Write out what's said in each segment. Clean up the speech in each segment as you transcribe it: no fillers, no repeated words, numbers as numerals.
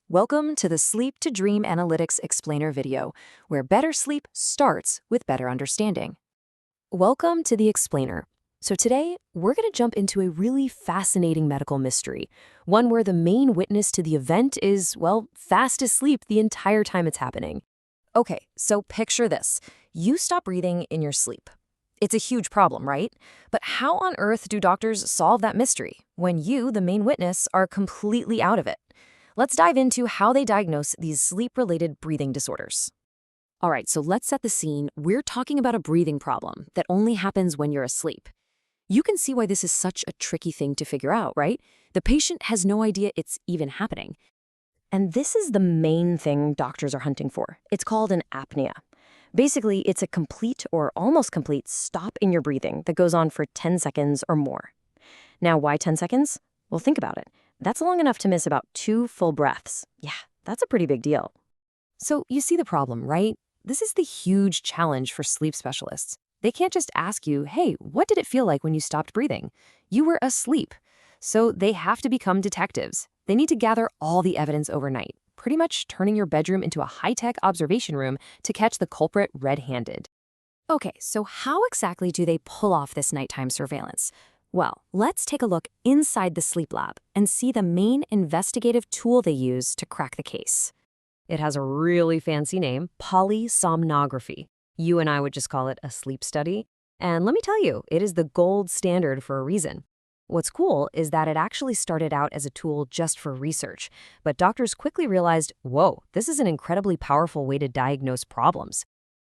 Welcome to the Sleep to Dream Analytics Explainer video, where better sleep starts with better understanding. Welcome to the Explainer. So today, we're going to jump into a really fascinating medical mystery, one where the main witness to the event is, well, fast asleep the entire time it's happening. Okay, so picture this. You stop breathing in your sleep. It's a huge problem, right? But how on earth do doctors solve that mystery when you, the main witness, are completely out of it? Let's dive into how they diagnose these sleep-related breathing disorders. All right, so let's set the scene. We're talking about a breathing problem that only happens when you're asleep. You can see why this is such a tricky thing to figure out, right? The patient has no idea it's even happening. And this is the main thing doctors are hunting for. It's called an apnea. Basically, it's a complete or almost complete stop in your breathing that goes on for 10 seconds or more. Now, why 10 seconds? Well, think about it. That's long enough to miss about 2 full breaths. Yeah, that's a pretty big deal. So you see the problem, right? This is the huge challenge for sleep specialists. They can't just ask you, hey, what did it feel like when you stopped breathing? You were asleep. So they have to become detectives. They need to gather all the evidence overnight, pretty much turning your bedroom into a high-tech observation room to catch the culprit red-handed. Okay, so how exactly do they pull off this nighttime surveillance? Well, let's take a look inside the sleep lab and see the main investigative tool they use to crack the case. It has a really fancy name, polysomnography. You and I would just call it a sleep study. And let me tell you, it is the gold standard for a reason. What's cool is that it actually started out as a tool just for research, but doctors quickly realized, whoa, this is an incredibly powerful way to diagnose problems.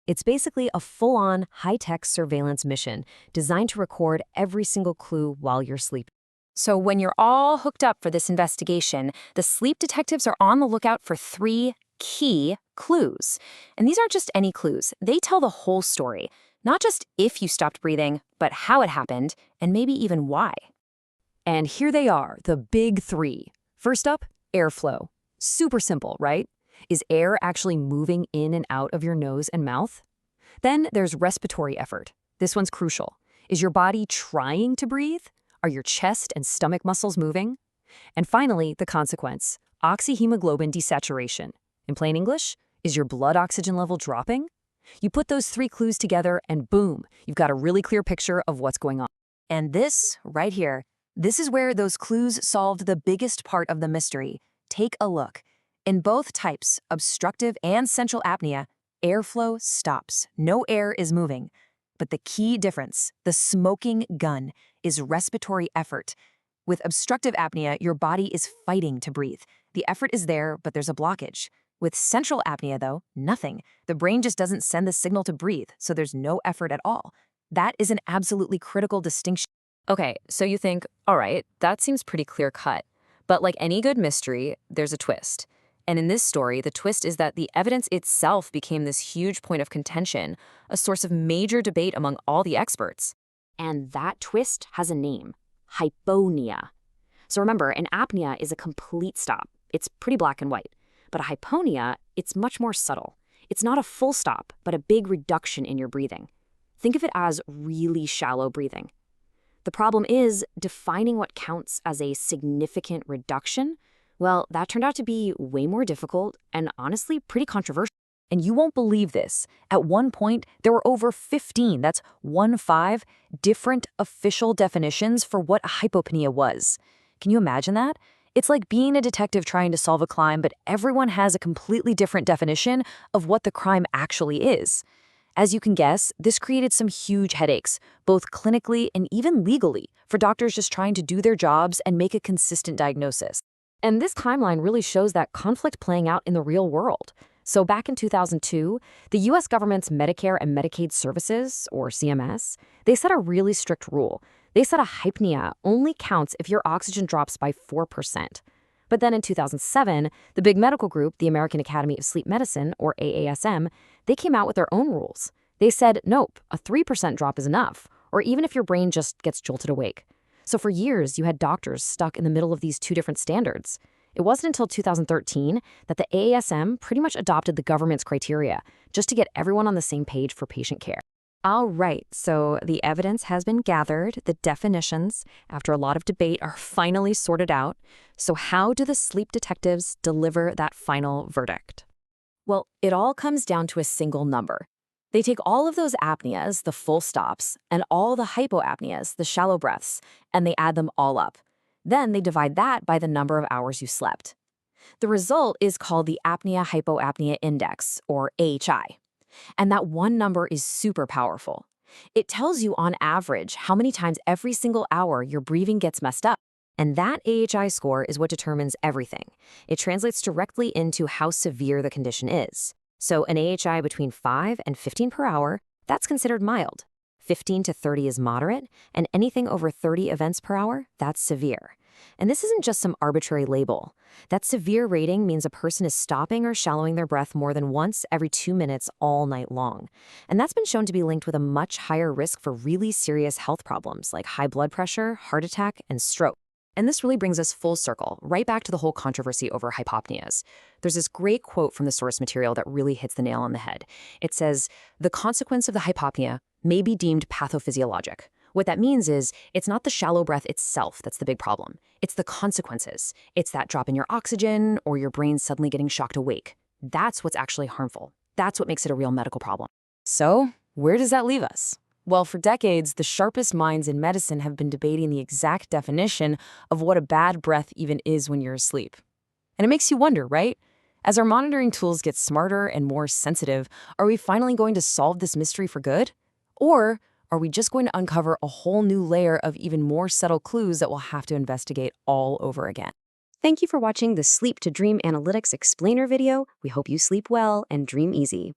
It's basically a full-on, high-tech surveillance mission designed to record every single clue while you're sleeping. So when you're all hooked up for this investigation, the sleep detectives are on the lookout for 3 key clues. And these aren't just any clues. They tell the whole story, not just if you stopped breathing, but how it happened, and maybe even why. And here they are, the big 3. First up, airflow. Super simple, right? Is air actually moving in and out of your nose and mouth? Then there's respiratory effort. This one's crucial. Is your body trying to breathe? Are your chest and stomach muscles moving? And finally, the consequence, oxyhemoglobin desaturation. In plain English, is your blood oxygen level dropping? You put those 3 clues together and boom, you've got a really clear picture of what's going on. And this, right here, this is where those clues solved the biggest part of the mystery. Take a look. In both types, obstructive and central apnea, airflow stops. No air is moving. But the key difference, the smoking gun, is respiratory effort. With obstructive apnea, your body is fighting to breathe. The effort is there, but there's a blockage. With central apnea, though, nothing. The brain just doesn't send the signal to breathe, so there's no effort at all. That is an absolutely critical distinction. Okay, so you think, all right, that seems pretty clear-cut. But like any good mystery, there's a twist. And in this story, the twist is that the evidence itself became this huge point of contention, a source of major debate among all the experts. And that twist has a name, hyponia. So remember, an apnea is a complete stop. It's pretty black and white. But a hyponia, it's much more subtle. It's not a full stop, but a big reduction in your breathing. Think of it as really shallow breathing. The problem is defining what counts as a significant reduction. Well, that turned out to be way more difficult and honestly pretty controversial. And you won't believe this. At one point, there were over 15, that's 15, different official definitions for what a hypopnea was. Can you imagine that? It's like being a detective trying to solve a crime, but everyone has a completely different definition of what the crime actually is. As you can guess, this created some huge headaches, both clinically and even legally, for doctors just trying to do their jobs and make a consistent diagnosis. And this timeline really shows that conflict playing out in the real world. So back in 2002, the U.S. government's Medicare and Medicaid Services, or CMS, they set a really strict rule. They said a hypnea only counts if your oxygen drops by 4%. But then in 2007, the big medical group, the American Academy of Sleep Medicine, or AASM, they came out with their own rules. They said, nope, a 3% drop is enough, or even if your brain just gets jolted awake. So for years, you had doctors stuck in the middle of these 2 different standards. It wasn't until 2013 that the AASM pretty much adopted the government's criteria just to get everyone on the same page for patient care. All right, so the evidence has been gathered. The definitions, after a lot of debate, are finally sorted out. So how do the sleep detectives deliver that final verdict? Well, it all comes down to a single number. They take all of those apneas, the full stops, and all the hypoapneas, the shallow breaths, and they add them all up. Then they divide that by the number of hours you slept. The result is called the apnea-hypopnea index, or AHI. And that one number is super powerful. It tells you on average how many times every single hour your breathing gets messed up. And that AHI score is what determines everything. It translates directly into how severe the condition is. So an AHI between 5 and 15 per hour, that's considered mild. 15 to 30 is moderate, and anything over 30 events per hour, that's severe. And this isn't just some arbitrary label. That severe rating means a person is stopping or shallowing their breath more than once every 2 minutes all night long. And that's been shown to be linked with a much higher risk for really serious health problems like high blood pressure, heart attack, and stroke. And this really brings us full circle, right back to the whole controversy over hypopneas. There's this great quote from the source material that really hits the nail on the head. It says, "The consequence of the hypopnea may be deemed pathophysiologic." What that means is it's not the shallow breath itself that's the big problem. It's the consequences. It's that drop in your oxygen or your brain suddenly getting shocked awake. That's what's actually harmful. That's what makes it a real medical problem. So, where does that leave us? Well, for decades, the sharpest minds in medicine have been debating the exact definition of what a bad breath even is when you're asleep. And it makes you wonder, right? As our monitoring tools get smarter and more sensitive, are we finally going to solve this mystery for good? Or are we just going to uncover a whole new layer of even more subtle clues that we'll have to investigate all over again? Thank you for watching the Sleep to Dream Analytics Explainer video. We hope you sleep well and dream easy.